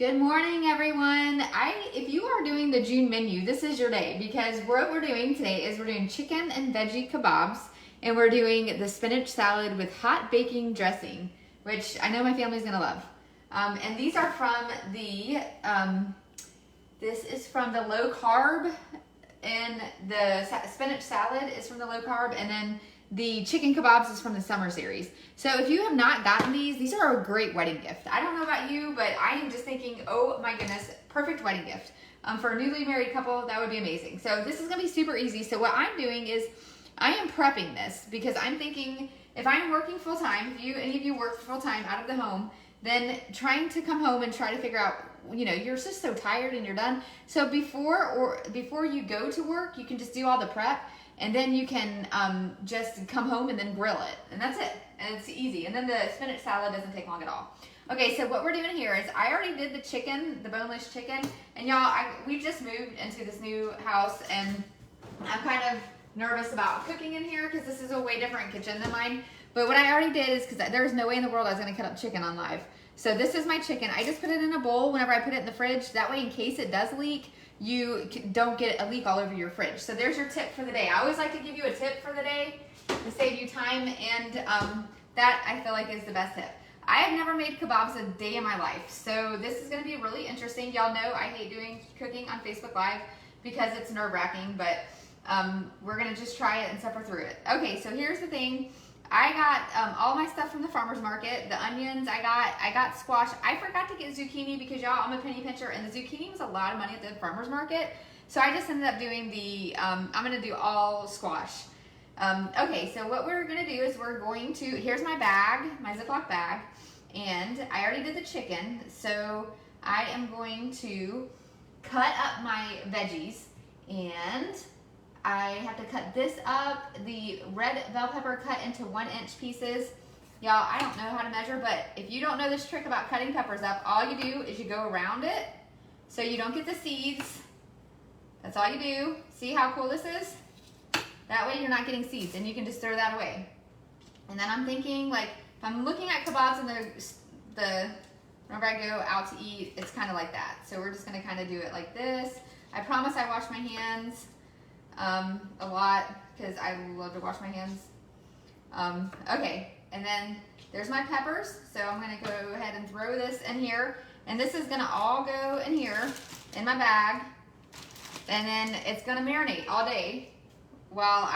Good morning, everyone. If you are doing the June menu, this is your day because what we're doing today is we're doing chicken and veggie kebabs, and we're doing the spinach salad with hot baking dressing, which I know my family's gonna love. And these are from this is from the low carb, and the spinach salad is from the low carb, and then the chicken kebabs is from the summer series. So if you have not gotten these are a great wedding gift. I don't know about you, but I am just thinking, oh my goodness, perfect wedding gift. For a newly married couple, that would be amazing. So this is gonna be super easy. So what I'm doing is I am prepping this because I'm thinking if I'm working full time, if any of you work full time out of the home, then trying to come home and try to figure out, you're just so tired and you're done. So before you go to work, you can just do all the prep. And then you can just come home and then grill it. And that's it. And it's easy. And then the spinach salad doesn't take long at all. Okay, so what we're doing here is I already did the chicken, the boneless chicken. And y'all, we just moved into this new house. And I'm kind of nervous about cooking in here because this is a way different kitchen than mine. But what I already did is, because there's no way in the world I was going to cut up chicken on live. So this is my chicken. I just put it in a bowl whenever I put it in the fridge. That way, in case it does leak, you don't get a leak all over your fridge. So there's your tip for the day. I always like to give you a tip for the day to save you time, and that I feel like is the best tip. I have never made kebabs a day in my life, so this is gonna be really interesting. Y'all know I hate doing cooking on Facebook Live because it's nerve-wracking, but we're gonna just try it and suffer through it. Okay, so here's the thing. I got all my stuff from the farmer's market. The onions, I got squash. I forgot to get zucchini because y'all, I'm a penny pincher, and the zucchini was a lot of money at the farmer's market. So I just ended up doing I'm gonna do all squash. Okay, so what we're gonna do is here's my bag, my Ziploc bag, and I already did the chicken. So I am going to cut up my veggies, and I have to cut this up, the red bell pepper cut into 1-inch pieces. Y'all, I don't know how to measure, but if you don't know this trick about cutting peppers up, all you do is you go around it so you don't get the seeds. That's all you do. See how cool this is? That way you're not getting seeds, and you can just throw that away. And then I'm thinking, like, if I'm looking at kebabs and whenever I go out to eat, it's kind of like that. So we're just gonna kind of do it like this. I promise I wash my hands a lot because I love to wash my hands. Okay, and then there's my peppers. So I'm gonna go ahead and throw this in here, and this is gonna all go in here in my bag, and then it's gonna marinate all day before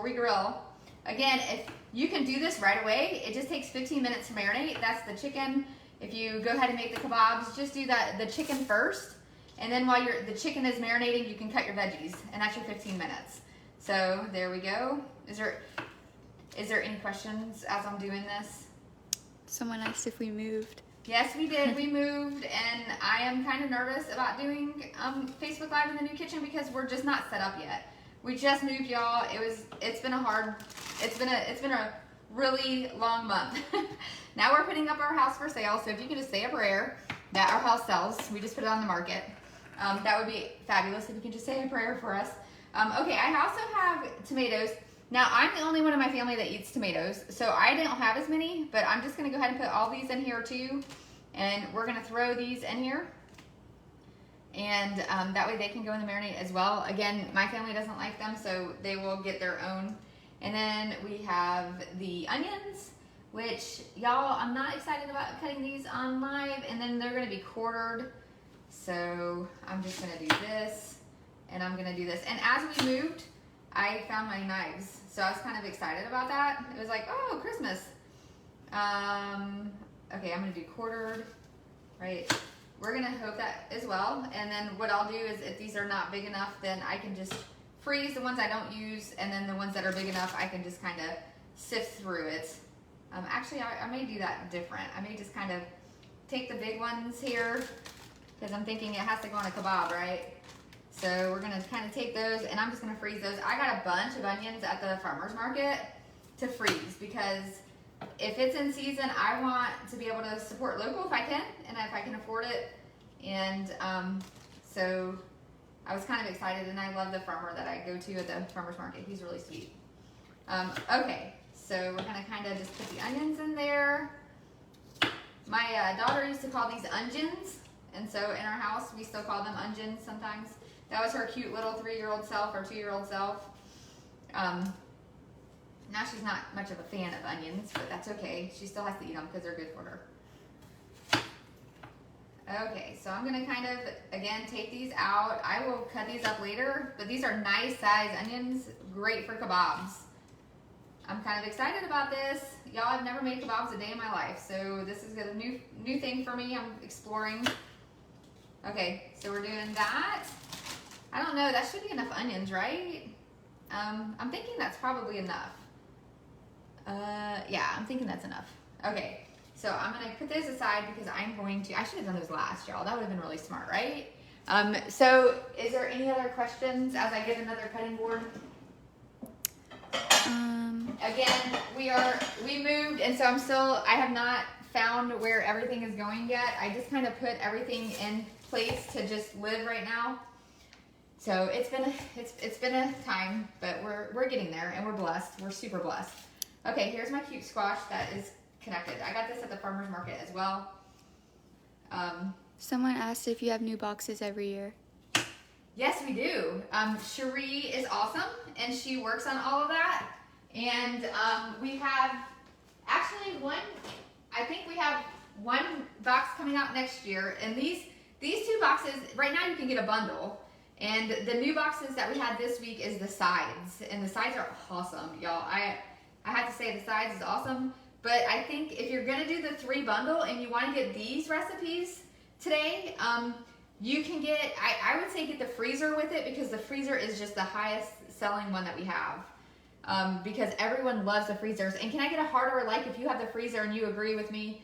we grill. Again, if you can do this right away, it just takes 15 minutes to marinate. That's the chicken. If you go ahead and make the kebabs, just do the chicken first. And then while the chicken is marinating, you can cut your veggies, and that's your 15 minutes. So there we go. Is there any questions as I'm doing this? Someone asked if we moved. Yes, we did. We moved, and I am kind of nervous about doing Facebook Live in the new kitchen because we're just not set up yet. We just moved, y'all. It's been a really long month. Now we're putting up our house for sale, so if you can just say a prayer that our house sells. We just put it on the market. That would be fabulous if you can just say a prayer for us. Okay, I also have tomatoes. Now, I'm the only one in my family that eats tomatoes, so I don't have as many, but I'm just going to go ahead and put all these in here too, and we're going to throw these in here, and that way they can go in the marinade as well. Again, my family doesn't like them, so they will get their own. And then we have the onions, which, y'all, I'm not excited about cutting these on live, and then they're going to be quartered. So I'm just going to do this, and I'm going to do this. And as we moved, I found my knives, so I was kind of excited about that. It was like, oh, Christmas. Okay, I'm going to do quartered, right? We're going to hope that as well. And then what I'll do is if these are not big enough, then I can just freeze the ones I don't use, and then the ones that are big enough, I can just kind of sift through it. Actually, I may do that different. I may just kind of take the big ones here, because I'm thinking it has to go on a kebab, right? So we're gonna kind of take those, and I'm just gonna freeze those. I got a bunch of onions at the farmer's market to freeze, because if it's in season, I want to be able to support local if I can, and if I can afford it. And so I was kind of excited, and I love the farmer that I go to at the farmer's market. He's really sweet. Okay, so we're gonna kind of just put the onions in there. My daughter used to call these onions, and so in our house we still call them onions sometimes. That was her cute little 3-year-old self or 2-year-old self. Now she's not much of a fan of onions, but that's okay. She still has to eat them because they're good for her. Okay, so I'm gonna kind of, again, take these out. I will cut these up later, but these are nice size onions, great for kebabs. I'm kind of excited about this. Y'all, I've never made kebabs a day in my life, so this is a new thing for me. I'm exploring. Okay, so we're doing that. I don't know, that should be enough onions, right? I'm thinking that's probably enough. Yeah, I'm thinking that's enough. Okay. So I'm gonna put those aside because I should have done those last, y'all. That would have been really smart, right? So is there any other questions as I get another cutting board? Again, we moved, and so I have not found where everything is going yet. I just kind of put everything in place to just live right now. So it's been a time, but we're getting there, and we're blessed. We're super blessed. Okay, here's my cute squash that is connected. I got this at the farmer's market as well. Someone asked if you have new boxes every year. Yes, we do. Cherie is awesome, and she works on all of that. And we have actually I think we have one box coming out next year. And these 2 boxes, right now you can get a bundle. And the new boxes that we had this week is the sides. And the sides are awesome, y'all. I have to say the sides is awesome. But I think if you're gonna do the 3 bundle and you wanna get these recipes today, you can get, I would say get the freezer with it, because the freezer is just the highest selling one that we have. Because everyone loves the freezers. And can I get a heart or a like if you have the freezer and you agree with me?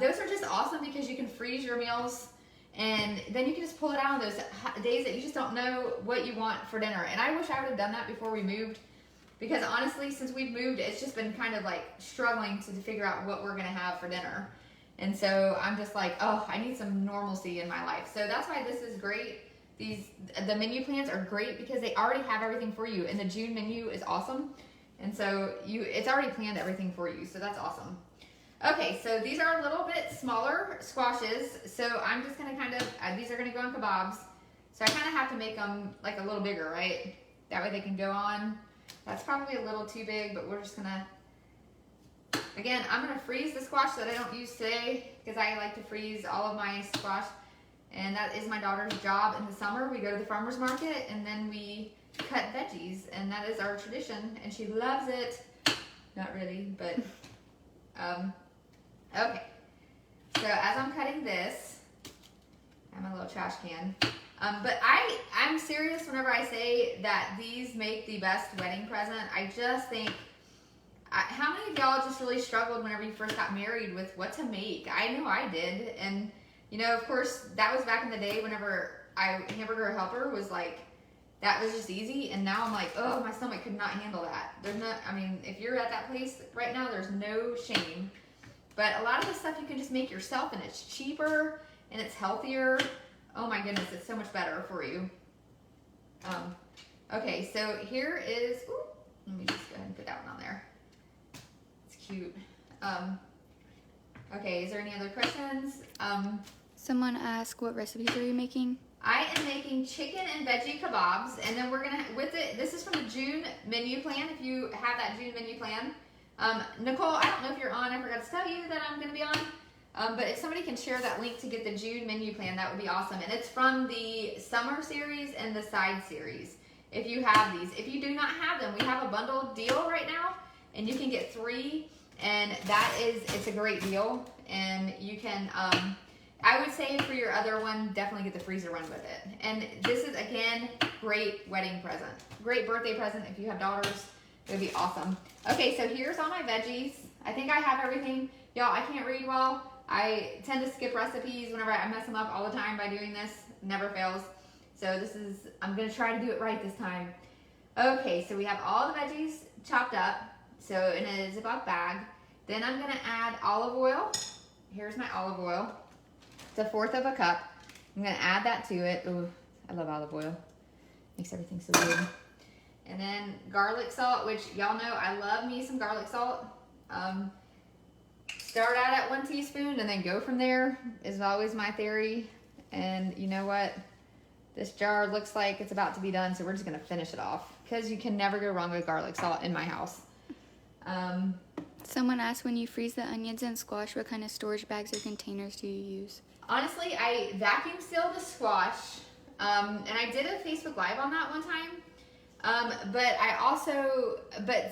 Those are just awesome because you can freeze your meals, and then you can just pull it out on those days that you just don't know what you want for dinner. And I wish I would have done that before we moved. Because honestly, since we've moved, it's just been kind of like struggling to figure out what we're gonna have for dinner. And so I'm just like, oh, I need some normalcy in my life. So that's why this is great. The menu plans are great because they already have everything for you. And the June menu is awesome. And so it's already planned everything for you. So that's awesome. Okay, so these are a little bit smaller squashes. So I'm just gonna kind of, these are gonna go on kebabs. So I kind of have to make them like a little bigger, right? That way they can go on. That's probably a little too big, but we're just gonna, again, I'm gonna freeze the squash that I don't use today because I like to freeze all of my squash. And that is my daughter's job in the summer. We go to the farmer's market and then we cut veggies, and that is our tradition, and she loves it. Not really, but, okay. So as I'm cutting this, I'm a little trash can. But I'm serious whenever I say that these make the best wedding present. I just think, how many of y'all just really struggled whenever you first got married with what to make? I know I did. And, you know, of course, that was back in the day whenever Hamburger Helper was like, that was just easy. And now I'm like, oh, my stomach could not handle that. If you're at that place right now, there's no shame. But a lot of the stuff you can just make yourself, and it's cheaper and it's healthier. Oh my goodness, it's so much better for you. Okay, so here is, let me just go ahead and put that one on there. It's cute. Okay, is there any other questions? Someone asked, what recipes are you making? I am making chicken and veggie kebabs, and then we're gonna, this is from the June menu plan, if you have that June menu plan. Nicole, I don't know if you're on, I forgot to tell you that I'm gonna be on. But if somebody can share that link to get the June menu plan, that would be awesome. And it's from the summer series and the side series. If you have these, if you do not have them, we have a bundle deal right now, and you can get 3, and it's a great deal. And you can, I would say for your other one, definitely get the freezer one with it. And this is, again, great wedding present, great birthday present. If you have daughters, it would be awesome. Okay, so here's all my veggies. I think I have everything. Y'all, I can't read well. I tend to skip recipes whenever I mess them up all the time by doing this. Never fails. So I'm gonna try to do it right this time. Okay, so we have all the veggies chopped up, so in a Ziploc bag. Then I'm gonna add olive oil. Here's my olive oil. It's 1/4 of a cup. I'm gonna add that to it. Ooh, I love olive oil. Makes everything so good. And then garlic salt, which y'all know I love me some garlic salt. start out at 1 teaspoon and then go from there is always my theory. And you know what? This jar looks like it's about to be done, so we're just gonna finish it off because you can never go wrong with garlic salt in my house. Someone asked, when you freeze the onions and squash, what kind of storage bags or containers do you use? Honestly, I vacuum seal the squash, and I did a Facebook Live on that one time. But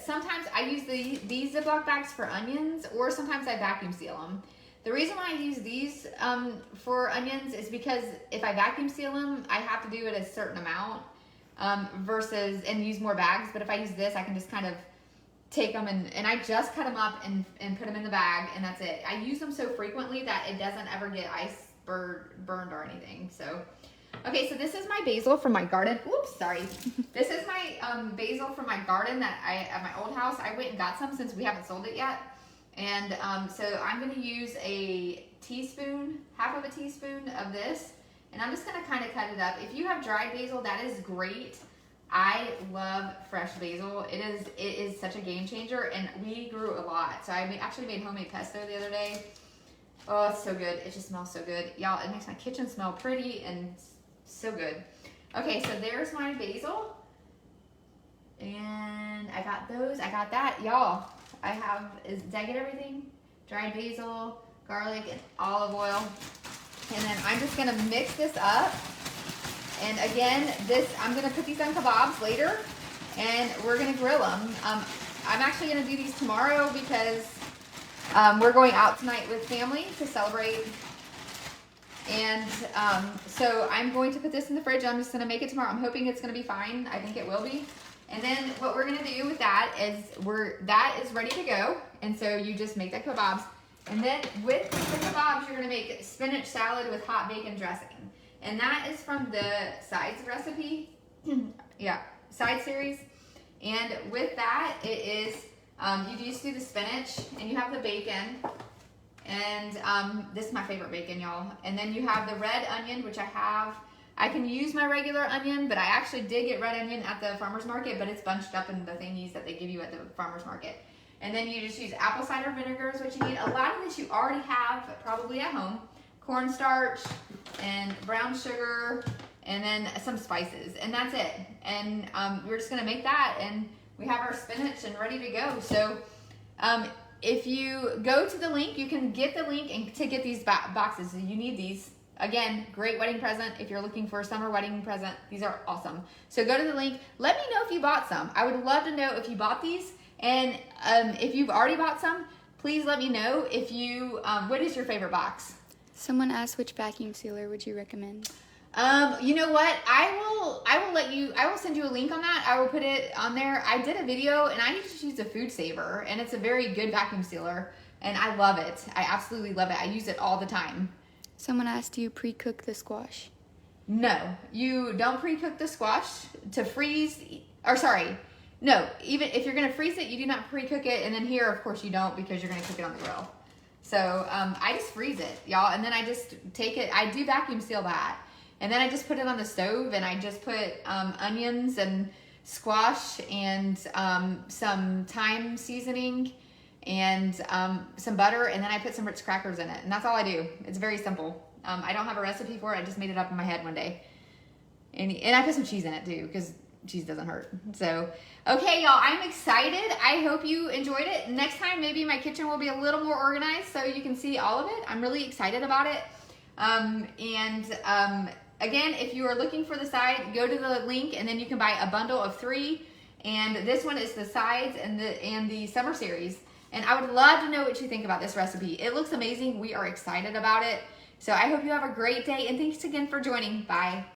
sometimes I use these Ziploc bags for onions, or sometimes I vacuum seal them. The reason why I use these for onions is because if I vacuum seal them, I have to do it a certain amount and use more bags. But if I use this, I can just kind of take them and I just cut them up and put them in the bag, and that's it. I use them so frequently that it doesn't ever get burned or anything. So, okay, so this is my basil from my garden. Oops, sorry. This is my basil from my garden that at my old house. I went and got some since we haven't sold it yet. And so I'm going to use half of a teaspoon of this, and I'm just going to kind of cut it up. If you have dried basil, that is great. I love fresh basil. It is such a game changer, and we grew a lot. So I actually made homemade pesto the other day. Oh, it's so good. It just smells so good. Y'all, it makes my kitchen smell pretty and so good. Okay, so there's my basil. And I got those. I got that. Y'all, did I get everything? Dried basil, garlic, and olive oil. And then I'm just going to mix this up. And again, I'm going to put these on kebabs later, and we're going to grill them. I'm actually going to do these tomorrow because we're going out tonight with family to celebrate. And so I'm going to put this in the fridge. I'm just going to make it tomorrow. I'm hoping it's going to be fine. I think it will be. And then what we're going to do with that is that is ready to go. And so you just make that kebabs. And then with the kebabs, you're going to make spinach salad with hot bacon dressing. And that is from the sides recipe. Yeah, side series. And with that, it is, you just do the spinach and you have the bacon. And this is my favorite bacon, y'all. And then you have the red onion, which I have. I can use my regular onion, but I actually did get red onion at the farmer's market, but it's bunched up in the thingies that they give you at the farmer's market. And then you just use apple cider vinegar is what you need. A lot of this you already have probably at home. Cornstarch and brown sugar and then some spices, and that's it. And we're just gonna make that, and we have our spinach and ready to go. So if you go to the link, you can get the link and to get these boxes. You need these. Again, great wedding present. If you're looking for a summer wedding present, these are awesome. So go to the link. Let me know if you bought some. I would love to know if you bought these, and if you've already bought some, please let me know. If you what is your favorite box? Someone asked, which vacuum sealer would you recommend? You know what? I will send you a link on that. I will put it on there. I did a video and I just use a Food Saver, and it's a very good vacuum sealer, and I love it. I absolutely love it. I use it all the time. Someone asked, do you pre-cook the squash? No, you don't pre-cook the squash to freeze, or sorry, no, even if you're gonna freeze it, you do not pre-cook it, and then here, of course, you don't, because you're gonna cook it on the grill. So I just freeze it, y'all, and then I just take it, I do vacuum seal that, and then I just put it on the stove, and I just put onions and squash and some thyme seasoning and some butter, and then I put some Ritz crackers in it, and that's all I do. It's very simple. I don't have a recipe for it. I just made it up in my head one day, and I put some cheese in it too, because cheese doesn't hurt. So, okay, y'all, I'm excited. I hope you enjoyed it. Next time, maybe my kitchen will be a little more organized so you can see all of it. I'm really excited about it. Again, if you are looking for the side, go to the link, and then you can buy a bundle of 3. And this one is the sides and the summer series. And I would love to know what you think about this recipe. It looks amazing. We are excited about it. So I hope you have a great day, and thanks again for joining. Bye.